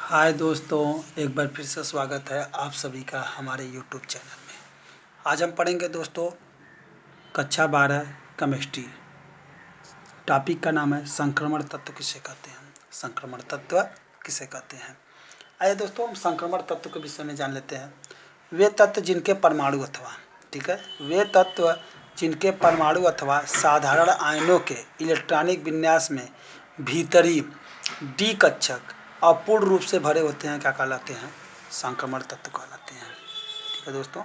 हाय दोस्तों, एक बार फिर से स्वागत है आप सभी का हमारे यूट्यूब चैनल में। आज हम पढ़ेंगे दोस्तों कक्षा 12 केमिस्ट्री। टॉपिक का नाम है संक्रमण तत्व किसे कहते हैं। संक्रमण तत्व किसे कहते हैं। आइए दोस्तों हम संक्रमण तत्व के विषय में जान लेते हैं। वे तत्व जिनके परमाणु अथवा वे तत्व जिनके परमाणु अथवा साधारण आयनों के इलेक्ट्रॉनिक विन्यास में भीतरी डी कक्षक अपूर्ण रूप से भरे होते हैं, क्या कहलाते हैं? संक्रमण तत्व कहलाते हैं। ठीक है दोस्तों,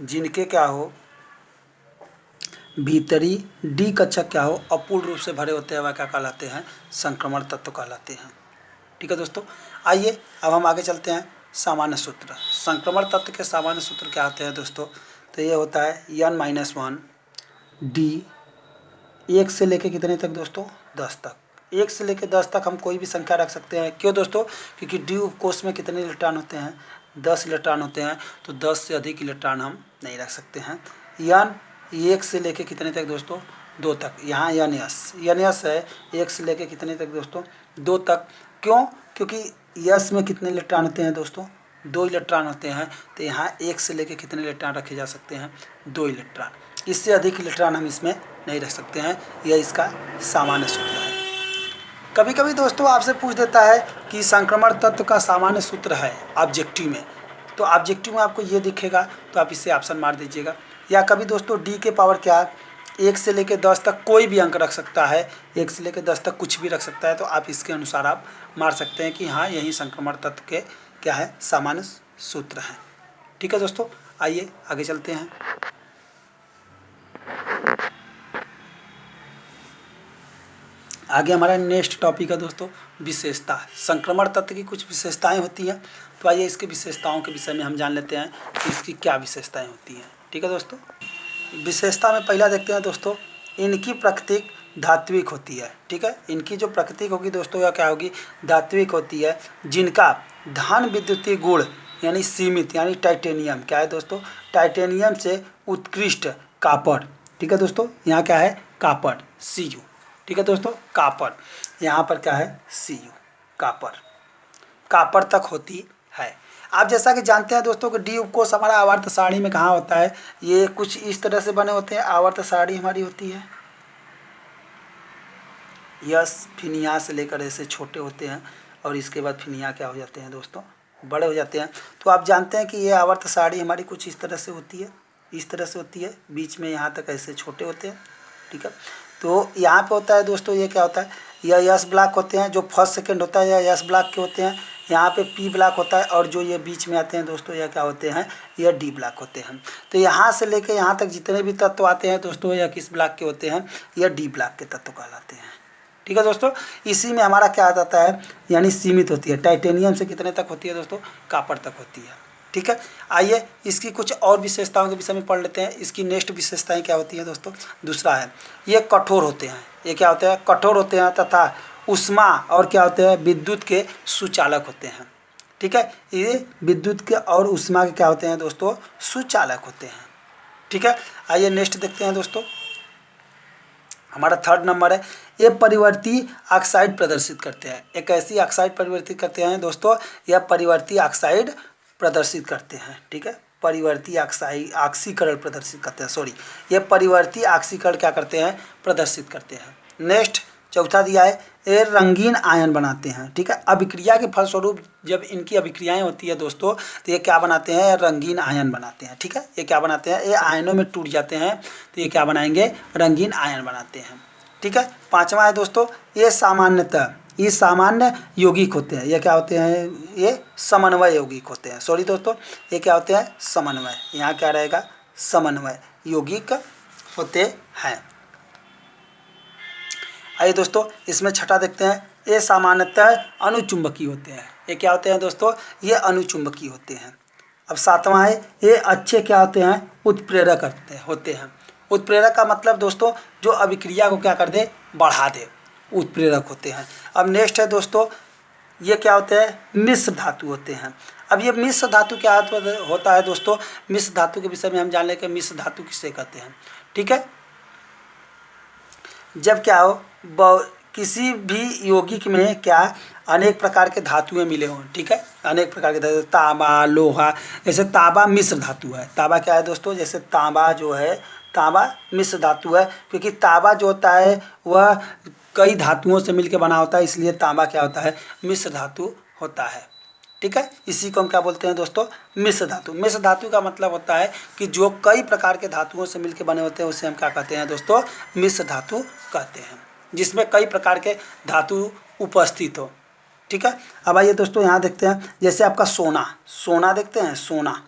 जिनके क्या हो भीतरी डी कक्षक क्या हो अपूर्ण रूप से भरे होते हैं, वह क्या कहलाते हैं? संक्रमण तत्व कहलाते हैं। ठीक है दोस्तों, आइए अब हम आगे चलते हैं। सामान्य सूत्र, संक्रमण तत्व के सामान्य सूत्र क्या होते हैं दोस्तों? तो ये होता है n-1 डी 1 से लेके कितने तक दोस्तों? 10 तक। 1 से लेकर 10 तक हम कोई भी संख्या रख सकते हैं। क्यों दोस्तों? क्योंकि डी उपकोष में कितने इलेक्ट्रॉन होते हैं? 10 इलेक्ट्रॉन होते हैं, तो 10 से अधिक इलेक्ट्रॉन हम नहीं रख सकते हैं। यान 1 से लेकर कितने तक दोस्तों? 2 तक। यहाँ यस है 1 से लेकर कितने तक दोस्तों? 2 तक। क्यों? क्योंकि यस में कितने इलेक्ट्रॉन होते हैं दोस्तों? 2 इलेक्ट्रॉन होते हैं, तो यहाँ 1 से लेकर कितने इलेक्ट्रॉन रखे जा सकते हैं? 2 इलेक्ट्रॉन। इससे अधिक इलेक्ट्रॉन हम इसमें नहीं रख सकते हैं। यह इसका सामान्य सूत्र है। कभी कभी दोस्तों आपसे पूछ देता है कि संक्रमण तत्व का सामान्य सूत्र है ऑब्जेक्टिव में, तो ऑब्जेक्टिव में आपको ये दिखेगा, तो आप इसे ऑप्शन मार दीजिएगा। या कभी दोस्तों डी के पावर क्या 1 से लेकर 10 तक कोई भी अंक रख सकता है, 1 से लेकर 10 तक कुछ भी रख सकता है, तो आप इसके अनुसार आप मार सकते हैं कि हाँ यही संक्रमण तत्व के क्या है? सामान्य सूत्र हैं। ठीक है दोस्तों, आइए आगे चलते हैं। आगे हमारा नेक्स्ट टॉपिक है दोस्तों विशेषता। संक्रमण तत्व की कुछ विशेषताएं होती हैं, तो आइए इसकी विशेषताओं के विषय में हम जान लेते हैं कि इसकी क्या विशेषताएं होती हैं। ठीक है दोस्तों, विशेषता में पहला देखते हैं दोस्तों, इनकी प्रकृति धात्विक होती है। ठीक है, इनकी जो प्रकृति होगी दोस्तों यह क्या होगी? धात्विक होती है। जिनका धन विद्युतीय गुण यानी सीमित यानी टाइटेनियम क्या है दोस्तों? टाइटेनियम से उत्कृष्ट कापर। ठीक है दोस्तों, यहाँ क्या है? Copper Cu। ठीक है दोस्तों, कापर यहाँ पर क्या है? Cu कापर तक होती है। आप जैसा कि जानते हैं दोस्तों कि डी उपकोष हमारा आवर्त सारणी में कहाँ होता है? ये कुछ इस तरह से बने होते हैं। आवर्त सारणी हमारी होती है यस, फिर यहाँ से लेकर ऐसे छोटे होते हैं और इसके बाद फिर यहाँ क्या हो जाते हैं दोस्तों? बड़े हो जाते हैं। तो आप जानते हैं कि ये आवर्त सारणी हमारी कुछ इस तरह से होती है, इस तरह से होती है, बीच में यहाँ तक ऐसे छोटे होते हैं। ठीक है, तो यहाँ पे होता है दोस्तों ये क्या होता है? यह यस ब्लॉक होते हैं, जो फर्स्ट सेकंड होता है यह यस ब्लॉक के होते हैं। यहाँ पे पी ब्लॉक होता है, और जो ये बीच में आते हैं दोस्तों यह क्या होते हैं? यह डी ब्लॉक होते हैं। तो यहाँ से लेकर यहाँ तक जितने भी तत्व आते हैं दोस्तों यह किस ब्लॉक के होते हैं? यह डी ब्लॉक के तत्व कहलाते हैं। ठीक है दोस्तों, इसी में हमारा क्या आ जाता है? यानी सीमित होती है। टाइटेनियम से कितने तक होती है दोस्तों? कापर तक होती है। ठीक है, आइए इसकी कुछ और विशेषताओं के विषय में पढ़ लेते हैं। इसकी नेक्स्ट विशेषताएं क्या होती हैं दोस्तों? दूसरा है ये कठोर होते हैं। ये क्या होते हैं? कठोर होते हैं, तथा ऊष्मा और क्या होते हैं? विद्युत के सुचालक होते हैं। ठीक है, ये विद्युत के और ऊष्मा के क्या होते हैं दोस्तों? सुचालक होते हैं। ठीक है, आइए नेक्स्ट देखते हैं दोस्तों। हमारा थर्ड नंबर है ये परिवर्ती ऑक्साइड प्रदर्शित करते हैं। एक ऐसी ऑक्साइड परिवर्तित करते हैं दोस्तों, यह परिवर्ती ऑक्साइड प्रदर्शित करते हैं। ठीक है, परिवर्ती ऑक्सीकरण प्रदर्शित करते हैं। ये परिवर्ती ऑक्सीकरण क्या करते हैं? प्रदर्शित करते हैं। नेक्स्ट चौथा दिया है ये रंगीन आयन बनाते हैं। ठीक है, अभिक्रिया के फलस्वरूप जब इनकी अभिक्रियाएं होती है दोस्तों, तो ये क्या बनाते हैं? रंगीन आयन बनाते हैं। ठीक है, ये क्या बनाते हैं? ये आयनों में टूट जाते हैं, तो ये क्या बनाएंगे? रंगीन आयन बनाते हैं। ठीक है, पांचवा है दोस्तों ये सामान्यतः ये सामान्य यौगिक होते हैं। ये क्या होते हैं? ये समन्वय यौगिक होते हैं। दोस्तों, ये क्या होते हैं? समन्वय। यहाँ क्या रहेगा? समन्वय यौगिक होते हैं। आइए दोस्तों इसमें छठा देखते हैं ये सामान्यतः अनुचुंबकीय होते हैं। ये क्या होते हैं दोस्तों? ये अनुचुंबकीय होते हैं। अब सातवां है ये अच्छे क्या होते हैं? उत्प्रेरक होते हैं। उत्प्रेरक का मतलब दोस्तों जो अभिक्रिया को क्या कर दे? बढ़ा दे, उत्प्रेरक होते हैं। अब नेक्स्ट है दोस्तों ये क्या होते हैं? मिश्र धातु होते हैं। अब ये मिश्र धातु क्या होता है दोस्तों? मिश्र धातु के विषय में हम जान लें कि मिश्र धातु किसे कहते हैं। ठीक है, जब क्या हो किसी भी यौगिक में क्या अनेक प्रकार के धातुएं मिले हों, ठीक है, अनेक प्रकार के धातु, तांबा, लोहा। जैसे तांबा मिश्र धातु है। तांबा क्या है दोस्तों, जैसे तांबा जो है, तांबा मिश्र धातु है, क्योंकि तांबा जो होता है वह कई धातुओं से मिलकर बना होता है, इसलिए तांबा क्या होता है, मिश्र धातु होता है, ठीक है। इसी को हम क्या बोलते हैं दोस्तों, मिश्र धातु। मिश्र धातु का मतलब होता है कि जो कई प्रकार के धातुओं से मिलकर बने होते हैं उसे हम क्या कहते हैं दोस्तों, मिश्र धातु कहते हैं, जिसमें कई प्रकार के धातु उपस्थित हो, ठीक है। अब आइए दोस्तों यहाँ देखते हैं, जैसे आपका सोना, सोना देखते हैं, सोना,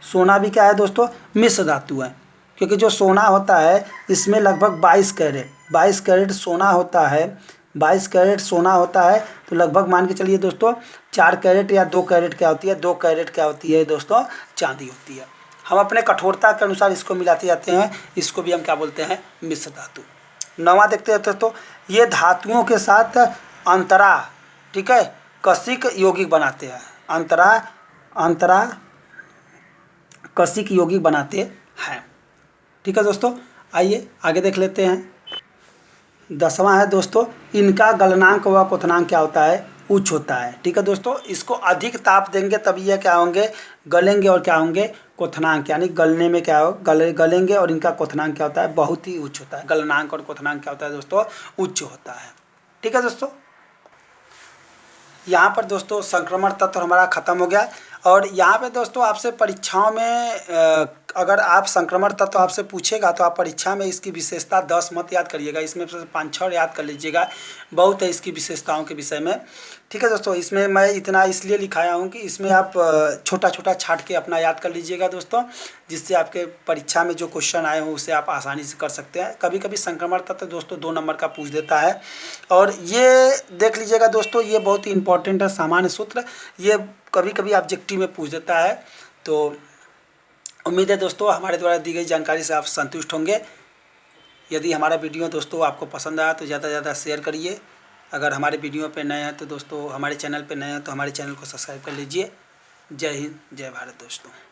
सोना भी क्या है दोस्तों, मिश्र धातु है, क्योंकि जो सोना होता है इसमें लगभग 22 कैरेट सोना होता है, 22 कैरेट सोना होता है, तो लगभग मान के चलिए दोस्तों 4 कैरेट या 2 कैरेट क्या होती है, 2 कैरेट क्या होती है दोस्तों, चांदी होती है। हम अपने कठोरता के अनुसार इसको मिलाते जाते हैं, इसको भी हम क्या बोलते हैं, मिश्र धातु। 9वां देखते हैं दोस्तों, ये धातुओं के साथ अंतरा, ठीक है, कशिक यौगिक बनाते हैं, अंतरा कशिक यौगिक बनाते हैं, ठीक है दोस्तों। आइए आगे देख लेते हैं। 10वां है दोस्तों, इनका गलनांक व क्वथनांक क्या होता है, उच्च होता है, ठीक है दोस्तों। इसको अधिक ताप देंगे तभी ये क्या होंगे, गलेंगे, और क्या होंगे, क्वथनांक, यानी गलने में क्या हो, गलेंगे, और इनका क्वथनांक क्या होता है, बहुत ही उच्च होता है। गलनांक और क्वथनांक क्या होता है दोस्तों, उच्च होता है, ठीक है दोस्तों। यहाँ पर दोस्तों संक्रमण तत्व हमारा ख़त्म हो गया। और यहाँ पे दोस्तों आपसे परीक्षाओं में अगर आप संक्रमण तत्व आपसे पूछेगा तो आप परीक्षा में इसकी विशेषता 10 मत याद करिएगा, इसमें से 5-6 याद कर लीजिएगा, बहुत है इसकी विशेषताओं के विषय में, ठीक है दोस्तों। इसमें मैं इतना इसलिए लिखाया हूँ कि इसमें आप छोटा छोटा छाँट के अपना याद कर लीजिएगा दोस्तों, जिससे आपके परीक्षा में जो क्वेश्चन आए हों उसे आप आसानी से कर सकते हैं। कभी कभी संक्रमण तत्व दोस्तों 2 नंबर का पूछ देता है, और ये देख लीजिएगा दोस्तों, ये बहुत ही इंपॉर्टेंट है, सामान्य सूत्र, ये कभी कभी ऑब्जेक्टिव में पूछ देता है। तो उम्मीद है दोस्तों हमारे द्वारा दी गई जानकारी से आप संतुष्ट होंगे। यदि हमारा वीडियो दोस्तों आपको पसंद आया तो ज़्यादा से ज़्यादा शेयर करिए। अगर हमारे वीडियो पे नए हैं तो दोस्तों, हमारे चैनल पे नए हैं तो हमारे चैनल को सब्सक्राइब कर लीजिए। जय हिंद, जय भारत दोस्तों।